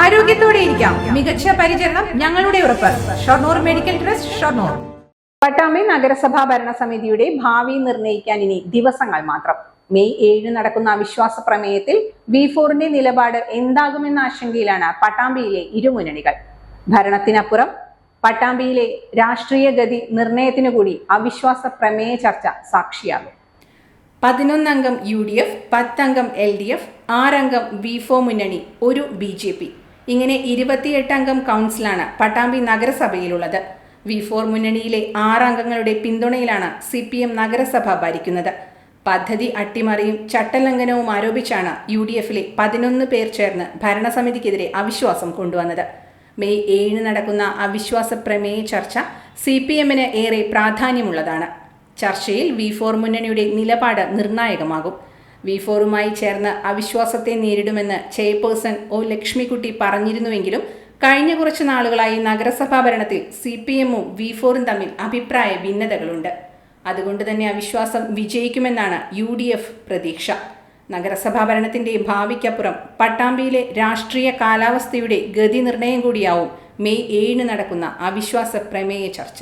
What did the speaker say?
ആരോഗ്യത്തോടെ ഇരിക്കാം. മികച്ച പരിചരണം ഞങ്ങളുടെ ഉറപ്പ്. Shoranur medical trust, Shoranur. പട്ടാമ്പി നഗരസഭാ ഭരണസമിതിയുടെ ഭാവി നിർണ്ണയിക്കാൻ ഇനി ദിവസങ്ങൾ മാത്രം. മെയ് 7 നടക്കുന്ന അവിശ്വാസ പ്രമേയത്തിൽ V4ന്റെ നിലപാട് എന്താകുമെന്ന ആശങ്കയിലാണ് പട്ടാമ്പിയിലെ ഇരുമുന്നണികൾ. ഭരണത്തിനപ്പുറം പട്ടാമ്പിയിലെ രാഷ്ട്രീയ ഗതി നിർണയത്തിനു കൂടി അവിശ്വാസ പ്രമേയ ചർച്ച സാക്ഷിയാകും. 11 അംഗം UDF, 10 അംഗം LDF, 6 അംഗം V4 മുന്നണി, 1 BJP. ഇങ്ങനെ 28 അംഗം കൗൺസിലാണ് പട്ടാമ്പി നഗരസഭയിലുള്ളത്. V4 മുന്നണിയിലെ 6 അംഗങ്ങളുടെ പിന്തുണയിലാണ് CPM നഗരസഭ ഭരിക്കുന്നത്. പദ്ധതി അട്ടിമറിയും ചട്ടലംഘനവും ആരോപിച്ചാണ് UDFലെ 11 പേർ ചേർന്ന് ഭരണസമിതിക്കെതിരെ അവിശ്വാസം കൊണ്ടുവന്നത്. മെയ് 7 നടക്കുന്ന അവിശ്വാസ പ്രമേയ ചർച്ച CPMന് ഏറെ പ്രാധാന്യമുള്ളതാണ്. ചർച്ചയിൽ V4 മുന്നണിയുടെ നിലപാട് നിർണായകമാകും. V4മായി ചേർന്ന് അവിശ്വാസത്തെ നേരിടുമെന്ന് ചെയർപേഴ്സൺ O ലക്ഷ്മിക്കുട്ടി പറഞ്ഞിരുന്നുവെങ്കിലും കഴിഞ്ഞ കുറച്ച് നാളുകളായി നഗരസഭാ ഭരണത്തിൽ CPMഉം V4ഉം തമ്മിൽ അഭിപ്രായ ഭിന്നതകളുണ്ട്. അതുകൊണ്ട് തന്നെ അവിശ്വാസം വിജയിക്കുമെന്നാണ് UDF പ്രതീക്ഷ. നഗരസഭാ ഭരണത്തിന്റെ ഭാവിക്കപ്പുറം പട്ടാമ്പിയിലെ രാഷ്ട്രീയ കാലാവസ്ഥയുടെ ഗതി നിർണയം കൂടിയാവും മെയ് 7 നടക്കുന്ന അവിശ്വാസ പ്രമേയ ചർച്ച.